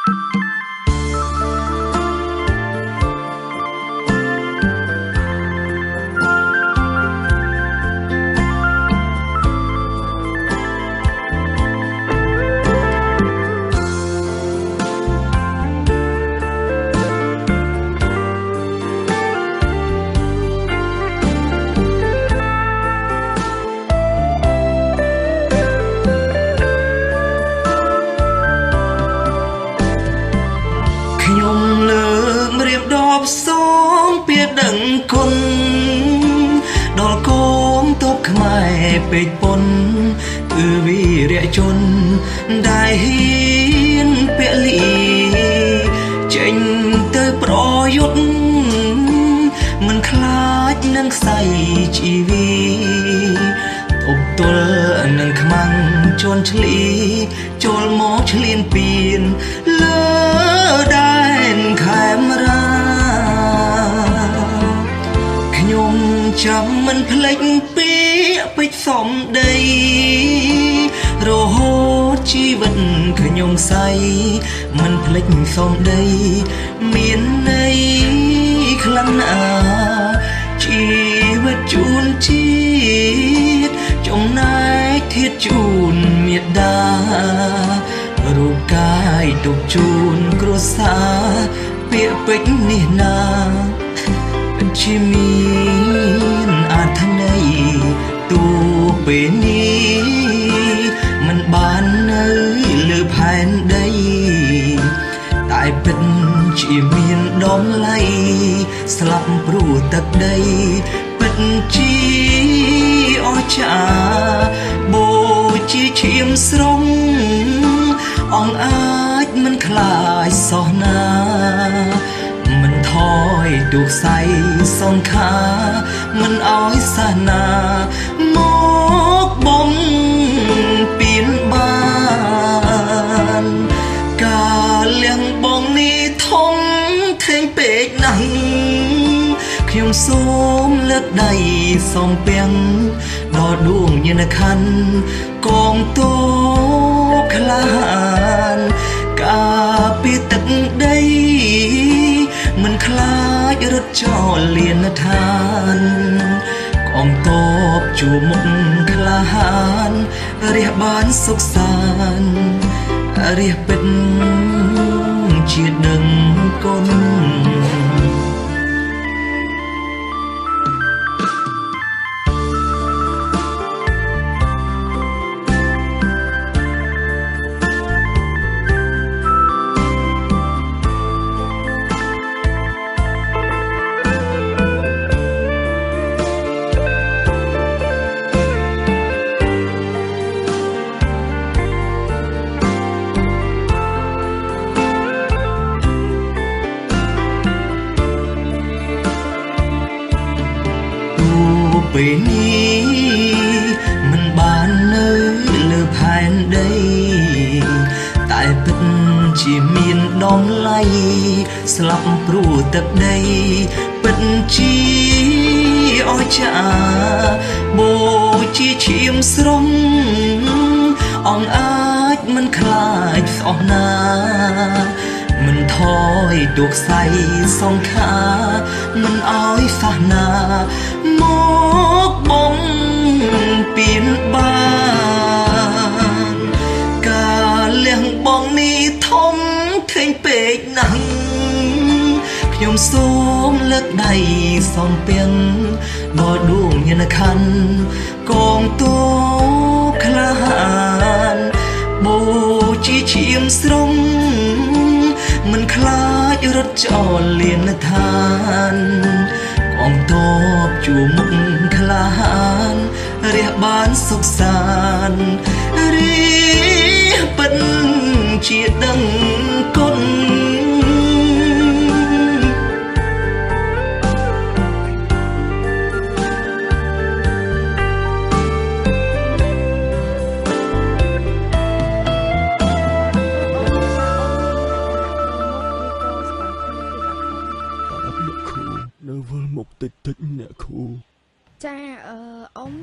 ខ្ញុំលើករៀបរាប់សូមពីដឹងគុណដល់កងទ័ពខ្មែរពេកពុនគឺវីរៈជនដែលហ៊ានពលីចេញទៅប្រយុទ្ធមិនខ្លាចនឹងខ្សែជីវីទប់ទល់នឹងខ្មាំងជន់ឆ្លីចូលមកឆ្លៀនពៀនលើដែនខេមរាខ្ញុំចាំមិនភ្លេចពាក្យពេចន៍សំដីរហូតជីវិតខ្ញុំស័យមិនភ្លេចសំដីមានន័យខ្លាំងណាស់ជីវិតជូនជាតិចំណែកធាតុជូនមេត្តារូបកាយទុកជូនគ្រួសារពាក្យពេចន៍នេះណាជាមានអត្ថន័យទូពេលនេះមិនបាននៅលើផែនដីតែពិតជាមានដំឡៃស្លាប់ព្រោះទឹកដីពិតជាអស្ចារ្យបូជាឈាមស្រង់អង្គអាចមិនខ្លាចសោះណាមិនថយទូខ្សែសងខាមិនអោយសាសនាមកបំពេញបានការលះបង់នេះធំធេងពេកណាស់ខ្ញុំសូមលើកដៃសំពាំងដល់ដួងញាណខណ្ឌកងទ័ពក្លាហានការពីទឹកដីមិនខ្លាចរត់ចោលលៀនឋានកងទ័ពជួមុខក្លាហានរះបានសុខសាន្តរះពិតជាដឹងគុណពេលនេះមិនបាននៅលើផែនដីតែពិតជាមានដំឡៃស្លាប់ព្រោះទឹកដីពិតជាអស្ចារ្យបូជាឈាមស្រង់អង្គអាចមិនខ្លាចស្អស់ណាមិនថយទូខ្សែសងខាមិនអោយសាសនាមកបំពេញបានការលះបង់នេះធំធេងពេកណាស់ខ្ញុំសូមលើកដៃសំពាំងដល់ដួងញាណខណ្ឌកងទ័ពក្លាហានបូជាឈាមស្រង់មិនខ្លាចរត់ចោលលៀនឋានកងទ័ពជួមុខក្លាហានរះបានសុខសាន្តរះពិតជាដឹងគុណនៅវិលមកតិចអ្នកគ្រូចាអ៊ំ